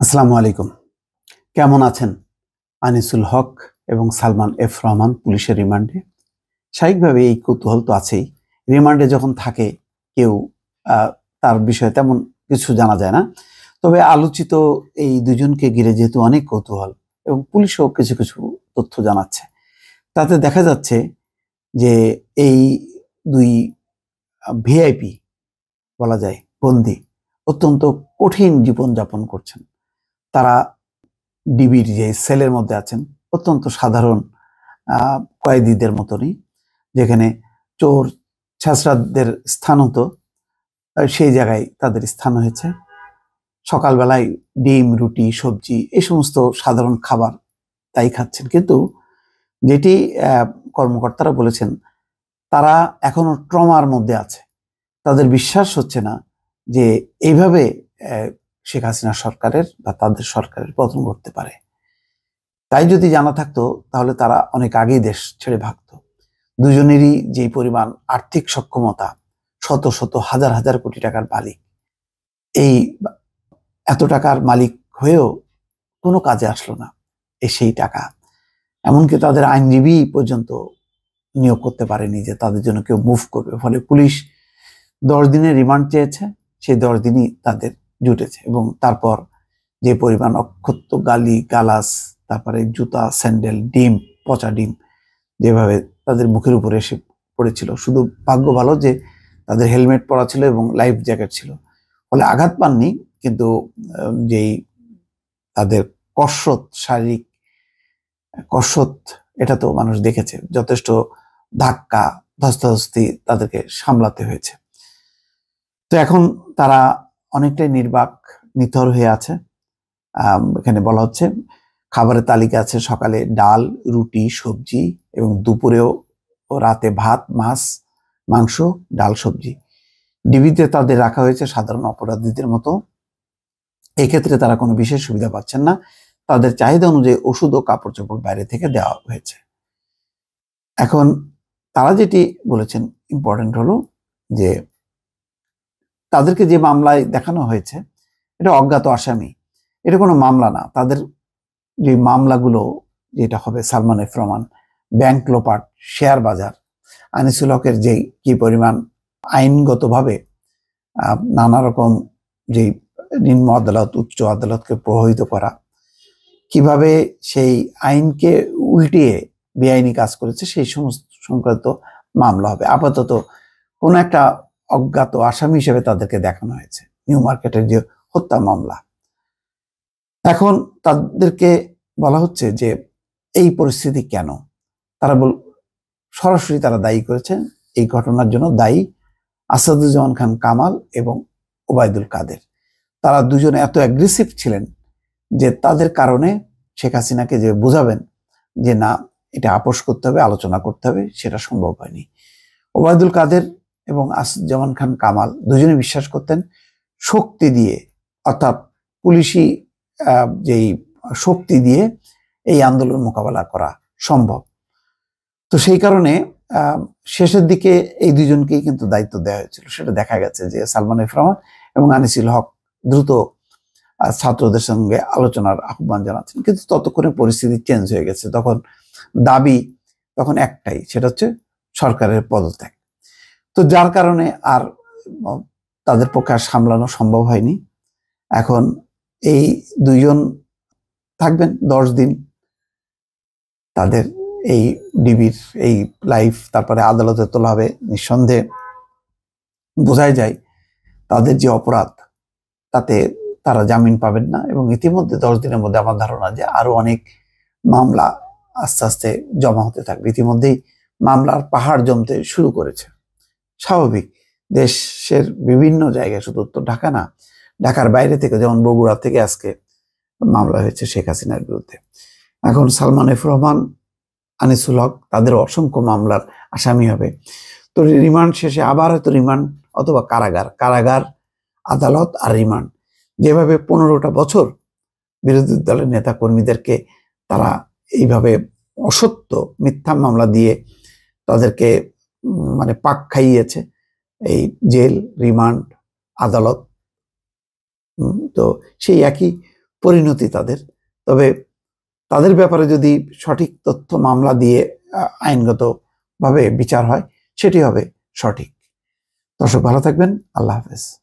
আসসালামু আলাইকুম। কেমন আছেন? আনিসুল হক এবং সালমান এফ রহমান পুলিশের রিমান্ডে। স্বাভাবিকভাবে এই কৌতূহল তো আছেই। রিমান্ডে যখন থাকে কেউ তার বিষয়ে তেমন কিছু জানা যায় না। তবে আলোচিত এই দুজনকে ঘিরে যেহেতু অনেক কৌতূহল এবং পুলিশও কিছু কিছু তথ্য জানাচ্ছে, তাতে দেখা যাচ্ছে যে এই দুই ভিআইপি বলা যায় বন্দী অত্যন্ত কঠিন জীবনযাপন করছেন। তারা ডিবির যে সেলের মধ্যে আছেন অত্যন্ত সাধারণ কয়েদিদের মতনই, যেখানে চোর ছেঁচড়াদের স্থান হতো সেই জায়গায় তাদের স্থান হয়েছে। সকালবেলায় ডিম, রুটি, সবজি এই সমস্ত সাধারণ খাবার তাই খাচ্ছেন। কিন্তু যেটি কর্মকর্তারা বলেছেন, তারা এখনো ট্রমার মধ্যে আছে। তাদের বিশ্বাস হচ্ছে না যে এইভাবে শেখ হাসিনা সরকারের বা তাদের সরকারের পতন করতে পারে। তাই যদি জানা থাকতো তাহলে তারা অনেক আগেই দেশ ছেড়ে ভাগতো। দুজনেরই যে পরিমাণ আর্থিক সক্ষমতা, শত শত হাজার হাজার কোটি টাকার মালিক, এই এত টাকার মালিক হয়েও কোনো কাজে আসলো না সেই টাকা। এমনকি তাদের আইনজীবী পর্যন্ত নিয়োগ করতে পারেনি যে তাদের জন্য কেউ মুভ করবে। ফলে পুলিশ 10 দিনের রিমান্ড চেয়েছে, সেই 10 দিনই তাদের জুটেছে। এবং তারপর যে পরিমাণ অক্ষত গালি গালাস, তারপরে জুতা, স্যান্ডেল, ডিম, পচা ডিম যেভাবে তাদের মুখের উপরে এসে পড়েছিল, শুধু ভাগ্য ভালো যে তাদের হেলমেট পরা ছিল এবং লাইফ জ্যাকেট ছিল, ফলে আঘাত পাননি। কিন্তু যেই তাদের কসরত, শারীরিক কসরত, এটা তো মানুষ দেখেছে। যথেষ্ট ধাক্কা, ধস্তাধস্তি তাদেরকে সামলাতে হয়েছে। তো এখন তারা অনেকটাই নির্বাক, নিথর হয়ে আছে। এখানে বলা হচ্ছে খাবারের তালিকা আছে সকালে ডাল, রুটি, সবজি এবং দুপুরেও রাতে ভাত, মাছ, মাংস, ডাল, সবজি। ডিবিতে তাদের রাখা হয়েছে সাধারণ অপরাধীদের মতো। এক্ষেত্রে তারা কোনো বিশেষ সুবিধা পাচ্ছেন না। তাদের চাহিদা অনুযায়ী ওষুধ ও কাপড় চোপড় বাইরে থেকে দেওয়া হয়েছে। এখন তারা যেটি বলেছেন ইম্পর্টেন্ট হলো যে তাদেরকে যে মামলায় দেখানো হয়েছে এটা অজ্ঞাত আসামি, এটা কোনো মামলা না। তাদের যে মামলাগুলো যেটা হবে সালমান এফ রহমান, ব্যাংক লোপাট, শেয়ার বাজার, আনিসুল হকের যে কি পরিমাণ আইনগতভাবে নানা রকম যে নিম্ন আদালত, উচ্চ আদালতকে প্রভাবিত করা, কিভাবে সেই আইনকে উল্টিয়ে বেআইনি কাজ করেছে, সেই সমস্ত সংক্রান্ত মামলা হবে। আপাতত কোনো একটা অজ্ঞাত আসামি হিসেবে তাদেরকে দেখানো হয়েছে, নিউ মার্কেটের যে হত্যা মামলা। এখন তাদেরকে বলা হচ্ছে যে এই পরিস্থিতি কেন। তারা সরাসরি তারা দায়ী করেছেন, এই ঘটনার জন্য দায়ী আসাদুজ্জামান খান কামাল এবং ওবায়দুল কাদের। তারা দুজনে এত অ্যাগ্রেসিভ ছিলেন যে তাদের কারণে শেখ হাসিনাকে যে বোঝাবেন যে না, এটা আপোষ করতে হবে, আলোচনা করতে হবে, সেটা সম্ভব হয়নি। ওবায়দুল কাদের এবং আসাদুজ্জামান খান কামাল দুজনে বিশ্বাস করতেন শক্তি দিয়ে, অর্থাৎ পুলিশি যেই শক্তি দিয়ে এই আন্দোলন মোকাবেলা করা সম্ভব। তো সেই কারণে শেষের দিকে এই দুজনকেই কিন্তু দায়িত্ব দেওয়া হয়েছিল। সেটা দেখা গেছে যে সালমান এফ রহমান এবং আনিসুল হক দ্রুত ছাত্রদের সঙ্গে আলোচনার আহ্বান জানাচ্ছেন, কিন্তু ততক্ষণে পরিস্থিতি চেঞ্জ হয়ে গেছে। তখন দাবি একটাই, সেটা হচ্ছে সরকারের পদত্যাগ। তো যার কারণে আর তাদের পক্ষে আর সামলানো সম্ভব হয়নি। এখন এই দুইজন থাকবেন 10 দিন। তাদের এই ডিবির এই লাইফ তারপরে আদালতে তোলা হবে। নিঃসন্দেহে বোঝাই যায় তাদের যে অপরাধ, তাতে তারা জামিন পাবেন না। এবং ইতিমধ্যে 10 দিনের মধ্যে আমার ধারণা যে আরো অনেক মামলা আস্তে আস্তে জমা হতে থাকবে। ইতিমধ্যেই মামলার পাহাড় জমতে শুরু করেছে। স্বাভাবিক, দেশের বিভিন্ন জায়গায়, শুধু তো ঢাকা না, ঢাকার বাইরে থেকে, যেমন বগুড়া থেকে আজকে মামলা হয়েছে শেখ হাসিনার বিরুদ্ধে। এখন সালমান এফ রহমান, আনিসুল হক তাদের অসংখ্য মামলার আসামি হবে। তো রিমান্ড শেষে আবার হয়তো রিমান্ড অথবা কারাগার, আদালত আর রিমান্ড। যেভাবে 15টা বছর বিরোধী দলের নেতা কর্মীদেরকে তারা এইভাবে অসত্য মিথ্যা মামলা দিয়ে তাদেরকে মানে পাক খাইয়েছে, এই জেল, রিমান্ড, আদালত। তো সেই একই পরিণতি তাদের। তবে তাদের ব্যাপারে যদি সঠিক তথ্য মামলা দিয়ে আইনগতভাবে বিচার হয়, সেটি হবে সঠিক। দর্শক ভালো থাকবেন। আল্লাহ হাফেজ।